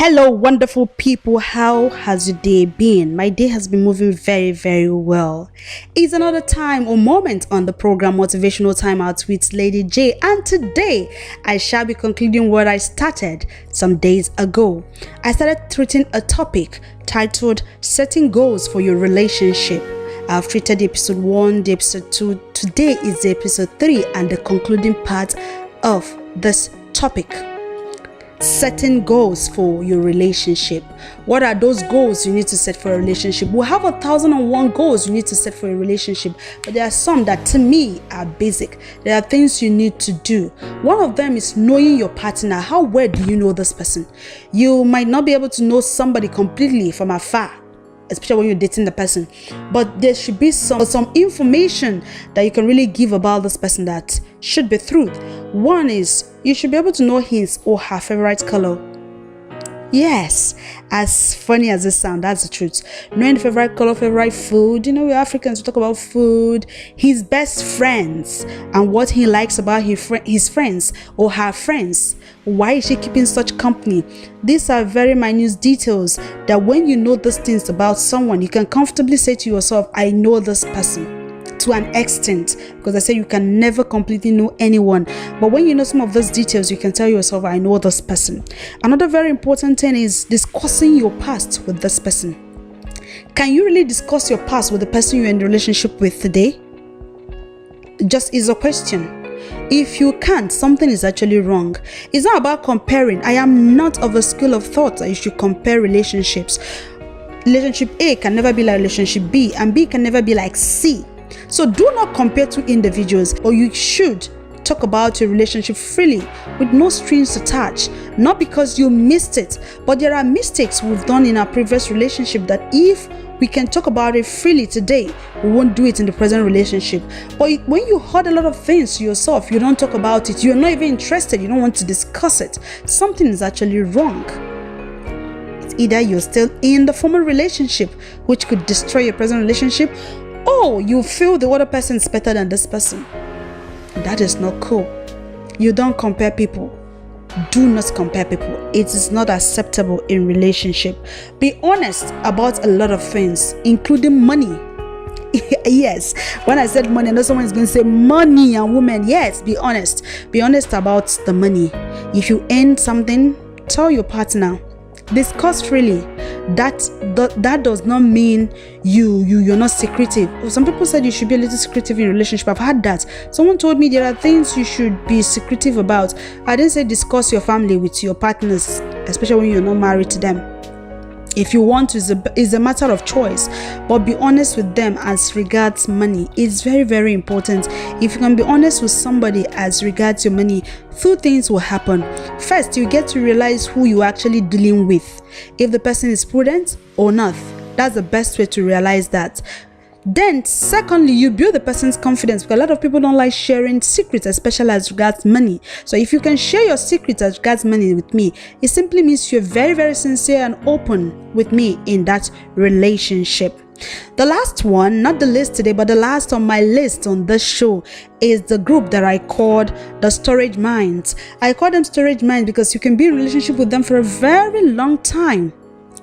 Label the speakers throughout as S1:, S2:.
S1: Hello, wonderful people. How has your day been? My day has been moving very, very well. It's another time or moment on the program Motivational Time Out with Lady J, and today I shall be concluding what I started some days ago. I started treating a topic titled Setting Goals for Your Relationship. I've treated the episode 1, the episode 2. Today is the episode 3 and the concluding part of this topic. Setting goals for your relationship. What are those goals you need to set for a relationship? We have 1,001 goals you need to set for a relationship, but there are some that to me are basic. There are things you need to do. One of them is knowing your partner. How well do you know this person? You might not be able to know somebody completely from afar, especially when you're dating the person, but there should be some information that you can really give about this person that should be truth. One is you should be able to know his or her favorite color. Yes, as funny as it sounds, that's the truth. Knowing the favorite color, favorite food. You know, we're Africans, we talk about food. His best friends and what he likes about his friends or her friends. Why is she keeping such company? These are very minute details that when you know these things about someone, you can comfortably say to yourself, I know this person. To an extent, because I say you can never completely know anyone, but when you know some of those details, you can tell yourself, I know this person. Another very important thing is discussing your past with this person. Can you really discuss your past with the person you're in a relationship with today? Just is a question. If you can't, something is actually wrong. It's not about comparing. I am not of a school of thought that you should compare relationships. Relationship A can never be like relationship B, and B can never be like C. So do not compare two individuals, or you should talk about your relationship freely with no strings attached. Not because you missed it, but there are mistakes we've done in our previous relationship that if we can talk about it freely today, we won't do it in the present relationship. But when you heard a lot of things to yourself, you don't talk about it, you're not even interested, you don't want to discuss it, something is actually wrong. It's either you're still in the former relationship, which could destroy your present relationship, or you feel the other person is better than this person. That is not cool. You don't compare people. Do not compare people. It is not acceptable in relationship. Be honest about a lot of things, including money. Yes, when I said money, I know someone is going to say money and women. Yes, be honest. Be honest about the money. If you earn something, tell your partner. Discuss freely. That does not mean you're not secretive. Some people said you should be a little secretive in a relationship. I've had that. Someone told me there are things you should be secretive about. I didn't say discuss your family with your partners, especially when you're not married to them. If you want to, it's a matter of choice, but be honest with them as regards money. It's very, very important. If you can be honest with somebody as regards your money, two things will happen. First, you get to realize who you're actually dealing with, if the person is prudent or not. That's the best way to realize that. Then secondly, you build the person's confidence, because a lot of people don't like sharing secrets, especially as regards money. So if you can share your secrets as regards money with me, it simply means you're very, very sincere and open with me in that relationship. The last one, not the list today, but the last on my list on this show is the group that I called the Storage Minds. I call them Storage Minds because you can be in a relationship with them for a very long time,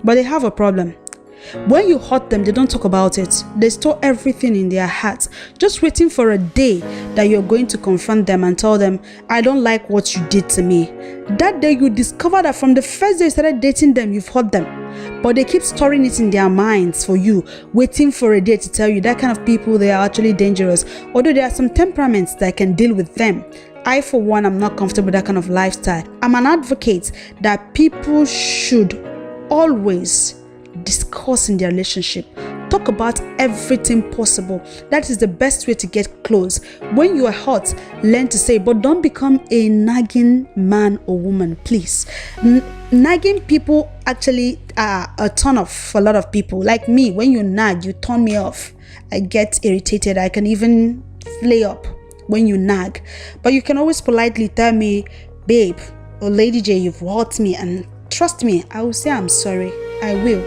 S1: but they have a problem. When you hurt them, they don't talk about it. They store everything in their hearts, just waiting for a day that you're going to confront them and tell them, I don't like what you did to me. That day you discover that from the first day you started dating them, you've hurt them. But they keep storing it in their minds for you, waiting for a day to tell you. That kind of people, they are actually dangerous. Although there are some temperaments that can deal with them. I, for one, am not comfortable with that kind of lifestyle. I'm an advocate that people should always discuss in their relationship. Talk about everything possible. That is the best way to get close. When you are hurt, learn to say, but don't become a nagging man or woman, please. Nagging people actually are a turn off for a lot of people. Like me, when you nag, you turn me off. I get irritated. I can even flare up when you nag. But you can always politely tell me, babe or Lady J, you've hurt me, and trust me, I will say I'm sorry. I will.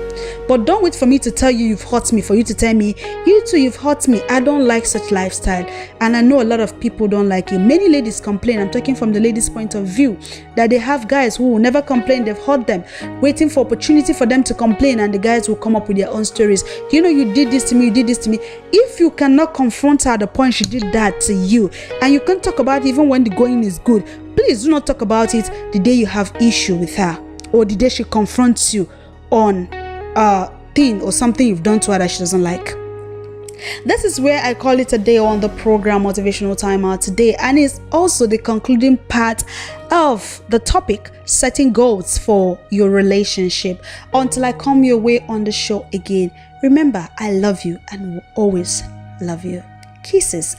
S1: But don't wait for me to tell you you've hurt me, for you to tell me, you too, you've hurt me. I don't like such lifestyle. And I know a lot of people don't like it. Many ladies complain, I'm talking from the ladies' point of view, that they have guys who will never complain, they've hurt them, waiting for opportunity for them to complain, and the guys will come up with their own stories. You know, you did this to me, you did this to me. If you cannot confront her at the point she did that to you, and you can't talk about it even when the going is good, please do not talk about it the day you have issue with her, or the day she confronts you on a thing or something you've done to her that she doesn't like. This is where I call it a day on the program Motivational Timeout today, and it's also the concluding part of the topic, setting goals for your relationship. Until I come your way on the show again, remember, I love you and will always love you. Kisses.